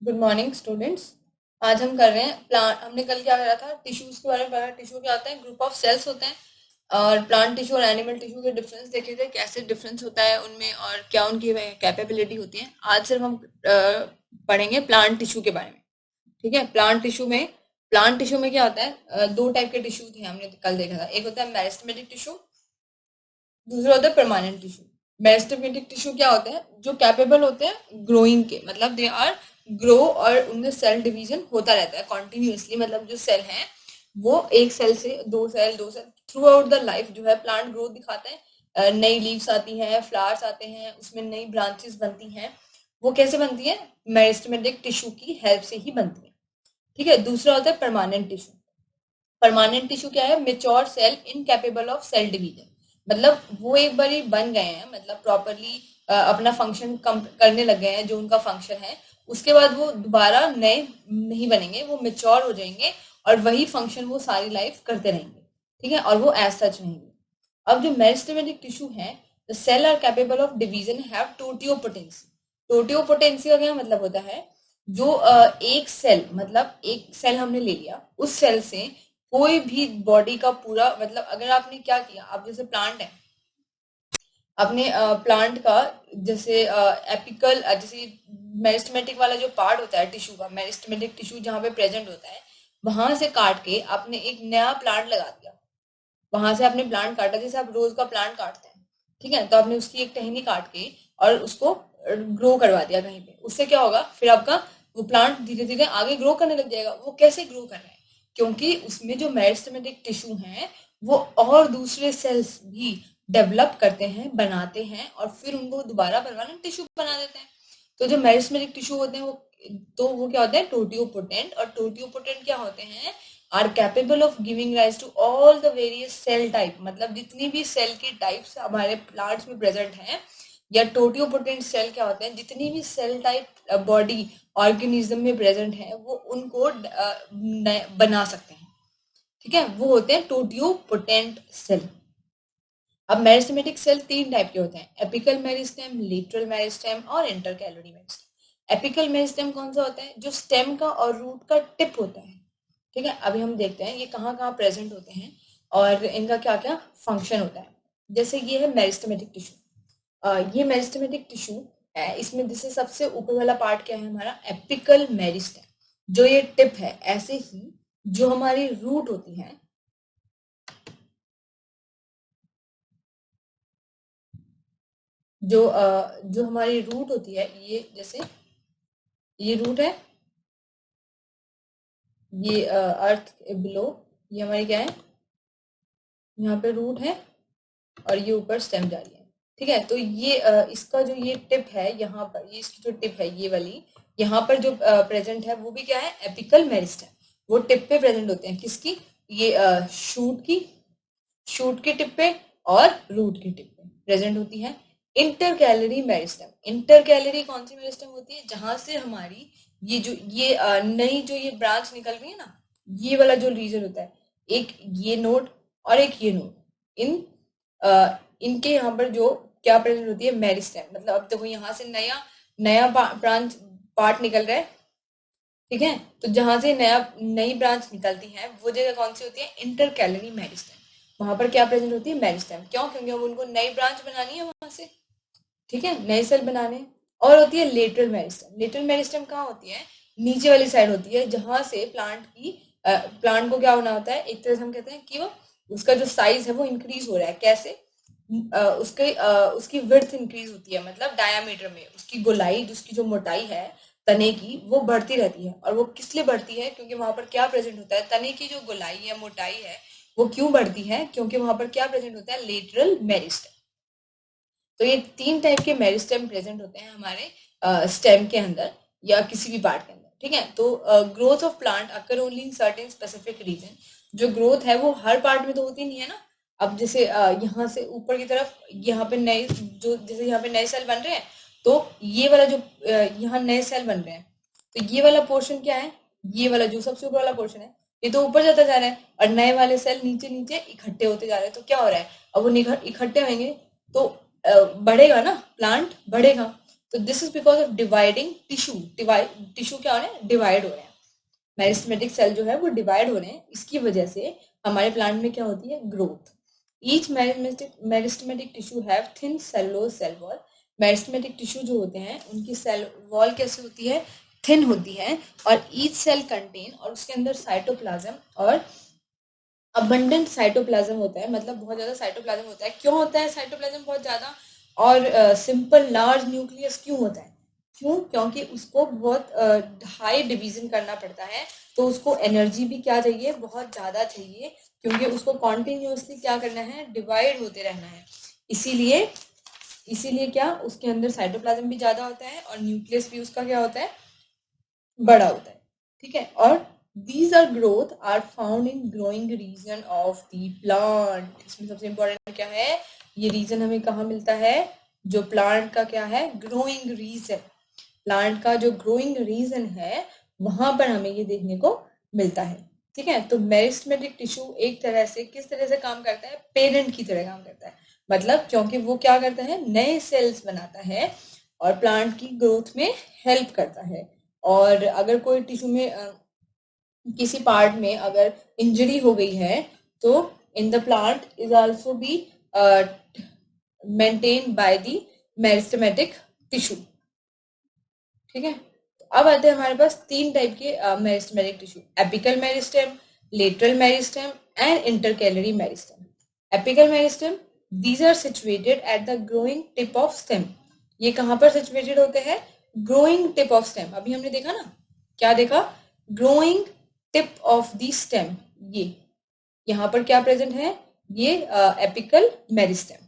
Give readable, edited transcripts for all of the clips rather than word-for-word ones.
Good morning students. आज हम कर रहे हैं प्लांट। हमने कल क्या करा था, टिश्यूज के बारे में पढ़ा। टिश्यू क्या होता है? ग्रुप ऑफ सेल्स होते हैं। और प्लांट टिश्यू और एनिमल टिश्यू के डिफरेंस देखे थे, कैसे डिफरेंस होता है उनमें और क्या उनकी कैपेबिलिटी होती है। आज सिर्फ हम पढ़ेंगे प्लांट टिश्यू के बारे में। ठीक है। प्लांट टिश्यू में क्या होता है, दो टाइप के टिश्यू थे, हमने कल देखा था। एक होता है मेरिस्टेमेटिक टिश्यू, दूसरा होता है परमानेंट टिश्यू। मेरिस्टेमेटिक टिश्यू क्या होते हैं? जो कैपेबल होते हैं ग्रोइंग के, मतलब दे आर ग्रो, और उनमें सेल डिवीजन होता रहता है कॉन्टिन्यूसली। मतलब जो सेल है वो एक सेल से दो cell throughout the life जो है प्लांट ग्रोथ दिखाता है। नई लीव्स आती हैं, फ्लावर्स आते हैं, उसमें नई ब्रांचेस बनती हैं। वो कैसे बनती है? मेरिस्टेमेटिक टिश्यू की हेल्प से ही बनती है। ठीक है। दूसरा होता है परमानेंट टिश्यू। परमानेंट टिश्यू क्या है? Mature cell incapable of cell division. मतलब वो एक बार बन गए हैं, मतलब प्रॉपरली अपना फंक्शन करने लग गए हैं जो उनका फंक्शन है। उसके बाद वो दोबारा नए नहीं बनेंगे, वो मेच्योर हो जाएंगे और वही फंक्शन वो सारी लाइफ करते रहेंगे। ठीक है। और वो एज सच रहेंगे। अब जो मेरिस्टेमेटिक टिश्यू है, the cell are capable of division, have totipotency. Totipotency का क्या मतलब होता है? जो एक सेल, मतलब एक सेल हमने ले लिया, उस सेल से कोई भी बॉडी का पूरा, मतलब अगर आपने क्या किया, आप जैसे प्लांट है, अपने प्लांट का जैसे एपिकल, जैसे मेरिस्टेमेटिक वाला जो पार्ट होता है टिश्यू का, मेरिस्टेमेटिक टिश्यू जहाँ पे प्रेजेंट होता है, वहां से काट के आपने एक नया प्लांट लगा दिया। वहां से आपने प्लांट काटा, जैसे आप रोज का प्लांट काटते हैं। ठीक है। तो आपने उसकी एक टहनी काट के और उसको ग्रो करवा दिया कहीं पे। उससे क्या होगा? फिर आपका वो प्लांट धीरे धीरे आगे ग्रो करने लग जाएगा। वो कैसे ग्रो कर रहा है? क्योंकि उसमें जो मेरिस्टेमेटिक टिश्यू है वो और दूसरे सेल्स भी डेवलप करते हैं, बनाते हैं, और फिर उनको दोबारा परमानेंट टिश्यू बना देते हैं। तो जो मेरिस्टेमेटिक टिश्यू होते हैं वो क्या होते हैं? टोटियोपोटेंट। और टोटियोपोटेंट क्या होते हैं? Are capable of giving rise to all the various cell type. मतलब जितनी भी सेल की टाइप्स हमारे प्लांट्स में प्रेजेंट हैं, या टोटियोपोटेंट सेल क्या होते हैं? जितनी भी सेल टाइप बॉडी ऑर्गेनिज्म में प्रेजेंट है वो उनको बना सकते हैं। ठीक है। वो होते हैं टोटियोपोटेंट सेल। अब मेरिस्टेमेटिक सेल तीन टाइप के होते हैं: एपिकल मेरिस्टेम, लेटरल मेरिस्टेम और इंटरकैलोरी मेरिस्टेम। एपिकल मेरिस्टेम कौन सा होता है? जो स्टेम का और रूट का टिप होता है। ठीक है। अभी हम देखते हैं ये कहाँ कहाँ प्रेजेंट होते हैं और इनका क्या क्या फंक्शन होता है। जैसे ये है मेरिस्टेमेटिक टिश्यू। ये मेरिस्टेमेटिक टिश्यू है। इसमें जैसे सबसे ऊपर वाला पार्ट क्या है हमारा? Apical meristem. जो ये टिप है, ऐसे ही जो हमारी रूट होती है, जो हमारी रूट होती है, ये जैसे ये रूट है, ये अर्थ बिलो, ये हमारी क्या है? यहाँ पे रूट है और ये ऊपर स्टेम जा रही है। ठीक है। तो ये इसका जो ये टिप है, यहाँ पर ये इसकी जो टिप है ये वाली, यहाँ पर जो प्रेजेंट है वो भी क्या है? Apical meristem. वो टिप पे प्रेजेंट होते हैं। किसकी? ये शूट की टिप पे और रूट की टिप पे प्रेजेंट होती है। Inter meristem. इंटर कौन सी मेरिस्टेम होती है? जहां से हमारी ये नई जो ये ब्रांच निकल रही है ना, ये वाला जो रीजन होता है, एक ये नोड और एक ये नोड, इन इनके यहाँ पर जो क्या प्रेजेंट होती है? मेरिस्टेम। मतलब अब देखो यहाँ से नया नया ब्रांच पार्ट निकल रहा है। ठीक है। तो जहां से नई ब्रांच निकलती है वो जगह कौन सी होती है? Inter meristem. वहां पर क्या प्रेजेंट होती है? मेरिस्टेम। क्यों? क्योंकि अब उनको नई ब्रांच बनानी है वहां से। ठीक है। नए सेल बनाने हैं। और होती है लेटरल मेरिस्टेम। लेटरल मेरिस्टेम कहाँ होती है? नीचे वाली साइड होती है, जहां से प्लांट को क्या होना होता है? एक तरह से हम कहते हैं कि वो उसका जो साइज है वो इंक्रीज हो रहा है। कैसे? उसकी विड्थ इंक्रीज होती है, मतलब डायामीटर में उसकी गोलाई, उसकी जो मोटाई है तने की, वो बढ़ती रहती है। और वो किस लिए बढ़ती है? क्योंकि वहां पर क्या प्रेजेंट होता है? तने की जो गोलाई या मोटाई है वो क्यों बढ़ती है? क्योंकि वहां पर क्या प्रेजेंट होता है? Lateral meristem. तो ये तीन टाइप के मेरिस्टेम प्रेजेंट होते हैं हमारे स्टेम के अंदर या किसी भी पार्ट के अंदर। ठीक है। तो growth of plant occur only in certain specific region. जो ग्रोथ है वो हर पार्ट में तो होती नहीं है ना। अब जैसे यहाँ से ऊपर की तरफ, यहाँ पे नए जो जैसे यहाँ पे नए सेल बन रहे हैं, तो ये वाला जो यहाँ नए सेल बन रहे हैं, तो ये वाला पोर्शन क्या है? ये वाला जो सबसे ऊपर वाला पोर्शन है, ये तो ऊपर जाता जा रहा है और नए वाले सेल नीचे नीचे इकट्ठे होते जा रहे हैं। तो क्या हो रहा है? अब वो इकट्ठे होंगे तो बढ़ेगा ना, प्लांट बढ़ेगा। तो this is because of dividing tissue. Tissue क्या हो रहे हैं, डिवाइड हो रहे हैं, मेरिस्टेमेटिक सेल जो है वो डिवाइड हो रहे हैं, इसकी वजह से हमारे प्लांट में क्या होती है, growth. Each meristematic tissue have thin cellulose cell wall. Meristematic tissue जो होते हैं उनकी सेल वॉल कैसे होती है, थिन होती है, और ईच सेल कंटेन, और उसके अंदर साइटोप्लाज्म और अबंडेंट साइटोप्लाज्म होता है, मतलब बहुत ज्यादा साइटोप्लाज्म होता है। क्यों होता है साइटोप्लाज्म बहुत ज्यादा, और सिंपल लार्ज न्यूक्लियस क्यों होता है, क्यों, क्योंकि उसको बहुत हाई डिवीजन करना पड़ता है, तो उसको एनर्जी भी क्या चाहिए, बहुत ज्यादा चाहिए, क्योंकि उसको कॉन्टिन्यूसली क्या करना है, डिवाइड होते रहना है। इसीलिए इसीलिए क्या, उसके अंदर साइटोप्लाज्म भी ज्यादा होता है और न्यूक्लियस भी उसका क्या होता है, बड़ा होता है। ठीक है, और these are growth are found in growing region of the plant। इसमें सबसे इम्पोर्टेंट क्या है, ये रीजन हमें कहाँ मिलता है, जो प्लांट का क्या है, ग्रोइंग रीजन। प्लांट का जो ग्रोइंग रीजन है वहां पर हमें ये देखने को मिलता है। ठीक है, तो मेरिस्टेमेटिक टिश्यू एक तरह से किस तरह से काम करता है, पेरेंट की तरह काम करता है, मतलब क्योंकि वो क्या करता है, नए सेल्स बनाता है और प्लांट की ग्रोथ में हेल्प करता है। और अगर कोई टिश्यू में किसी पार्ट में अगर इंजरी हो गई है, तो in the plant is also be maintain by the meristematic tissue. ठीक है, तो अब आते हैं हमारे पास तीन टाइप के meristematic tissue, apical meristem, lateral meristem and intercalary meristem. Apical meristem, these are situated at the growing tip of stem. ये कहां पर सिचुएटेड होते हैं, ग्रोइंग टिप ऑफ स्टेम। अभी हमने देखा ना, क्या देखा, growing tip of the stem, ये यहाँ पर क्या प्रेजेंट है, ये एपिकल मेरिस्टेम।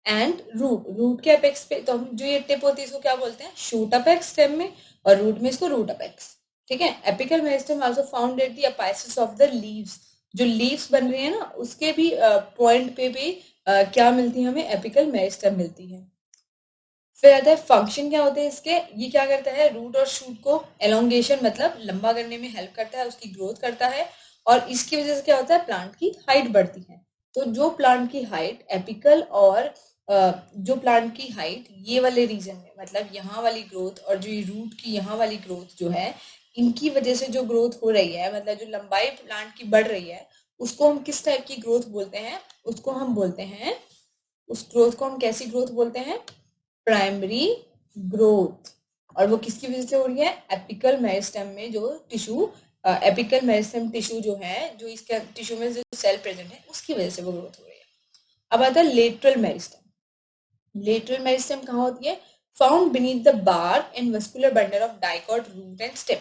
एंड रूट के अपेक्स पे, तो हम जो ये टिप होती है इसको क्या बोलते हैं, शूट अपेक्स स्टेम में, और रूट में इसको रूट अपेक्स। ठीक है, apical meristem also found at the apices of the leaves. जो लीव्स बन रही है ना, उसके भी पॉइंट पे भी क्या मिलती है हमें, एपिकल मेरिस्टेम मिलती है। फिर आता है फंक्शन क्या होते हैं इसके, ये क्या करता है, रूट और शूट को एलोंगेशन मतलब लंबा करने में हेल्प करता है, उसकी ग्रोथ करता है, और इसकी वजह से क्या होता है, प्लांट की हाइट बढ़ती है। तो जो प्लांट की हाइट एपिकल और जो प्लांट की हाइट ये वाले रीजन में, मतलब यहाँ वाली ग्रोथ और जो ये रूट की यहाँ वाली ग्रोथ जो है, इनकी वजह से जो ग्रोथ हो रही है, मतलब जो लंबाई प्लांट की बढ़ रही है, उसको हम किस टाइप की ग्रोथ बोलते हैं, उसको हम बोलते हैं, उस ग्रोथ को हम कैसी ग्रोथ बोलते हैं, प्राइमरी ग्रोथ। और वो किसकी वजह से हो रही है, एपिकल मेरिस्टेम में जो टिश्यू, एपिकल मेरिस्टेम टिश्यू जो है, जो इसके टिश्यू में जो सेल प्रेजेंट है, उसकी वजह से वो ग्रोथ हो रही है। अब आता है लेटरल मेरिस्टेम। लेटरल मेरिस्टेम कहाँ होती है, found beneath the bark and vascular bundle of dicot root and stem.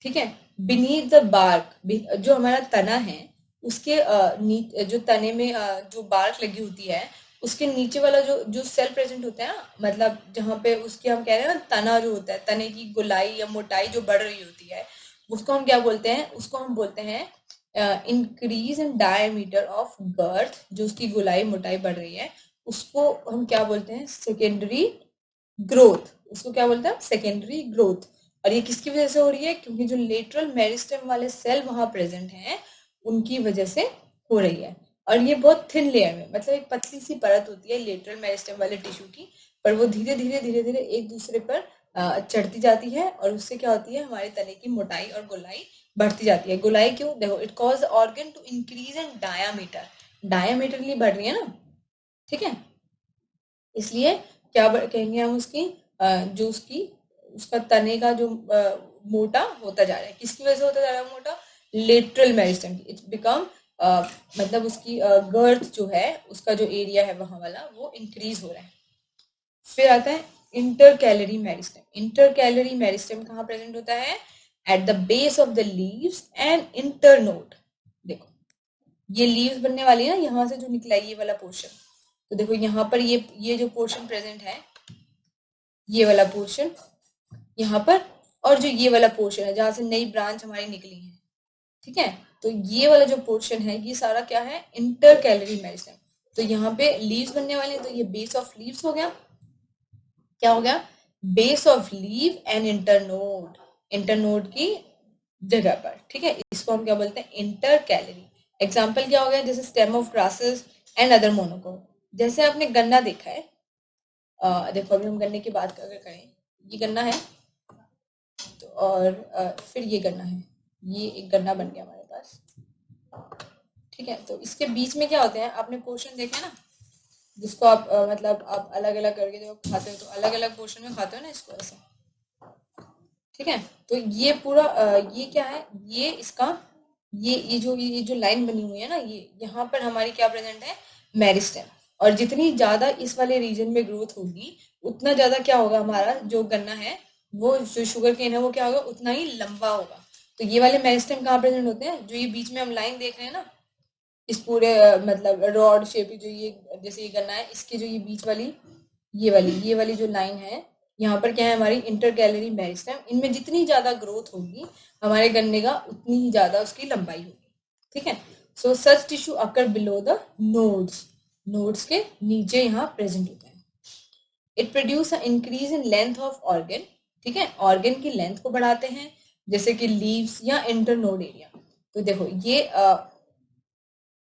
ठीक है, बीनीथ द बार्क, जो हमारा तना है उसके जो तने में जो बार्क लगी होती है, उसके नीचे वाला जो जो सेल प्रेजेंट होता है ना, मतलब जहाँ पे उसके हम कह रहे हैं ना, तना जो होता है, तने की गोलाई या मोटाई जो बढ़ रही होती है, उसको हम क्या बोलते हैं, उसको हम बोलते हैं increase in diameter of girth. जो उसकी गोलाई मोटाई बढ़ रही है उसको हम क्या बोलते हैं, सेकेंडरी ग्रोथ। उसको क्या बोलते हैं, सेकेंडरी ग्रोथ। और ये किसकी वजह से हो रही है, क्योंकि जो लेटरल मेरिस्टेम वाले सेल वहां प्रेजेंट हैं उनकी वजह से हो रही है। और ये बहुत थिन लेयर में, मतलब एक पतली सी परत होती है लेटरल मेरिस्टेम वाले टिश्यू की, पर वो धीरे धीरे एक दूसरे पर चढ़ती जाती है, और उससे क्या होती है, हमारे तने की मोटाई और गोलाई बढ़ती जाती है। गोलाई क्यों, देखो, it cause organ to increase in diameter, डायामीटरली बढ़ रही है ना। ठीक है, इसलिए क्या कहेंगे हम उसकी, जो उसकी उसका तने का जो मोटा होता जा रहा है, किसकी वजह से होता जा रहा है मोटा, लेटरल मेरिस्टेम। इट्स बिकम मतलब उसकी गर्थ जो है, उसका जो एरिया है वहां वाला, वो इंक्रीज हो रहा है। फिर आता है inter calorie meristem. Inter calorie meristem कहाँ प्रेजेंट होता है, at the base of the leaves and internode. देखो, ये लीव्स बनने वाली है ना, यहाँ से जो निकला है ये वाला पोर्शन, तो देखो यहाँ पर ये जो पोर्शन प्रेजेंट है, ये वाला पोर्शन यहाँ पर, और जो ये वाला पोर्शन है जहां से नई ब्रांच हमारी निकली है। ठीक है, तो ये वाला जो पोर्शन है ये सारा क्या है, इंटर कैलरी मेरिस्टेम। तो यहाँ पे लीव्स बनने वाले हैं, तो ये बेस ऑफ लीव्स हो गया, क्या हो गया, base of leave and internode, internode की जगह पर। ठीक है, इसको हम क्या बोलते हैं, इंटर कैलरी। एग्जाम्पल क्या हो गया, जैसे stem of grasses and other monocot. जैसे आपने गन्ना देखा है, देखो अभी हम गन्ने की बात अगर करें, ये गन्ना है तो और फिर ये गन्ना है, ये एक गन्ना बन गया हमारे पास, ठीक है। तो इसके बीच में क्या होते हैं, आपने पोर्शन देखे ना, जिसको आप मतलब आप अलग अलग करके जब खाते हो तो अलग अलग पोर्शन में खाते हो ना इसको, ऐसे, ठीक है। तो ये पूरा ये क्या है, ये इसका ये जो लाइन बनी हुई है ना, ये यहाँ पर हमारी क्या प्रेजेंट है, मेरिस्टेम। और जितनी ज्यादा इस वाले रीजन में ग्रोथ होगी उतना ज्यादा क्या होगा, हमारा जो गन्ना है, वो जो शुगर केन है वो क्या होगा, उतना ही लंबा होगा। तो ये वाले मेरिस्टेम कहाँ प्रेजेंट होते हैं, जो ये बीच में हम लाइन देख रहे हैं ना, इस पूरे मतलब रॉड शेप जो ये जैसे ये गन्ना है, इसकी जो ये बीच वाली ये वाली जो लाइन है, यहाँ पर क्या है, हमारी इंटर कैलरी मेरिस्टेम। इनमें जितनी ज्यादा ग्रोथ होगी हमारे गन्ने का, उतनी ही ज्यादा उसकी लंबाई होगी, ठीक है। So such tissue occur below the nodes, nodes के नीचे यहाँ प्रेजेंट होते हैं। It produce increase in length of organ, ठीक है, ऑर्गन की लेंथ को बढ़ाते हैं, जैसे कि लीव्स या इंटर नोड एरिया। तो देखो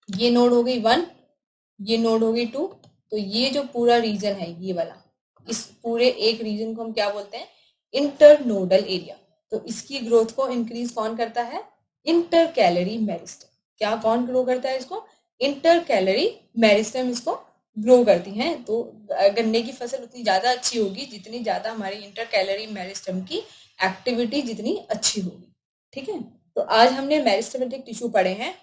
ये नोड हो गई 1, ये नोड हो गई 2। तो ये जो पूरा रीजन है ये वाला, इस पूरे एक रीजन को हम क्या बोलते हैं, इंटरनोडल एरिया। तो इसकी ग्रोथ को इंक्रीज कौन करता है, इंटर कैलरी मेरिस्टेम। क्या कौन ग्रो करता है इसको, इंटर कैलरी मेरिस्टेम इसको ग्रो करती हैं। तो गन्ने की फसल उतनी ज्यादा अच्छी होगी जितनी ज्यादा हमारी इंटर कैलरी मेरिस्टेम की एक्टिविटी जितनी अच्छी होगी, ठीक है। तो आज हमने मेरिस्टेमेटिक टिश्यू पढ़े हैं,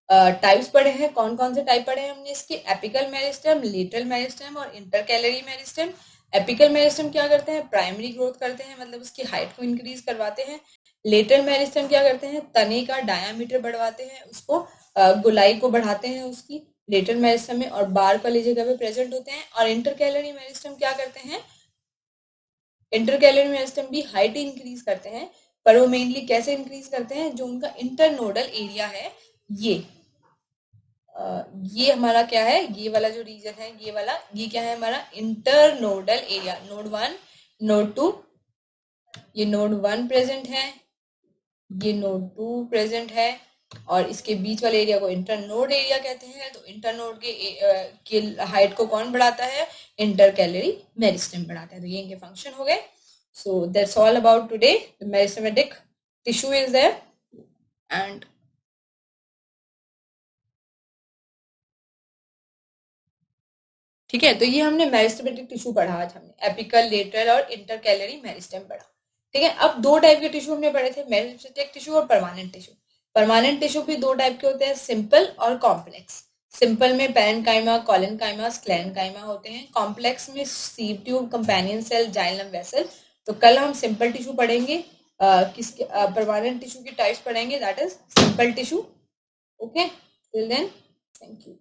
टाइप्स पढ़े हैं, कौन कौन से टाइप पढ़े हैं हमने इसके, एपिकल मेरिस्टेम, लेटरल मेरिस्टेम और inter calorie meristem. Apical meristem क्या करते हैं, प्राइमरी ग्रोथ करते हैं, मतलब उसकी हाइट को इंक्रीज करवाते हैं। लेटरल मेरिस्टेम क्या करते हैं, तने का डायामीटर बढ़वाते हैं, उसको गोलाई को बढ़ाते हैं उसकी, लेटरल मेरिस्टेम में, और बार्क वाली जगह पे प्रेजेंट होते हैं। और इंटर कैलरी मेरिस्टेम क्या करते हैं, इंटर कैलरी मेरिस्टेम भी हाइट इंक्रीज करते हैं, पर वो मेनली कैसे इंक्रीज करते हैं, जो उनका इंटरनोडल एरिया है, ये हमारा क्या है, ये वाला जो रीजन है, ये वाला, ये क्या है हमारा इंटरनोडल एरिया, नोड 1 नोड 2, ये नोड 1 प्रेजेंट है, ये नोड 2 प्रेजेंट है, और इसके बीच वाले एरिया को इंटरनोड एरिया कहते हैं। तो इंटरनोड के हाइट को कौन बढ़ाता है, इंटर कैलरी मेरिस्टेम बढ़ाता है। तो ये इनके फंक्शन हो गए। So that's all about today, the meristematic tissue is there and ठीक है। तो ये हमने मेरिस्टेमेटिक टिश्यू पढ़ा, आज हमने एपिकल, लेटरल और इंटर कैलरी मेरिस्टेम पढ़ा, ठीक है। अब दो टाइप के टिश्यू हमने पढ़े थे, मेरिस्टेमेटिक टिश्यू और परमानेंट टिश्यू। परमानेंट टिश्यू भी दो टाइप के होते हैं, सिंपल और कॉम्प्लेक्स। सिंपल में पैरेन्काइमा, कोलेनकाइमा, स्क्लेरेन्काइमा होते हैं। कॉम्प्लेक्स में sieve tube, companion cell, xylem vessel. तो कल हम सिंपल टिश्यू पढ़ेंगे, किसके परमानेंट टिश्यू की टाइप्स पढ़ेंगे, that is simple tissue. Okay, till then, thank you.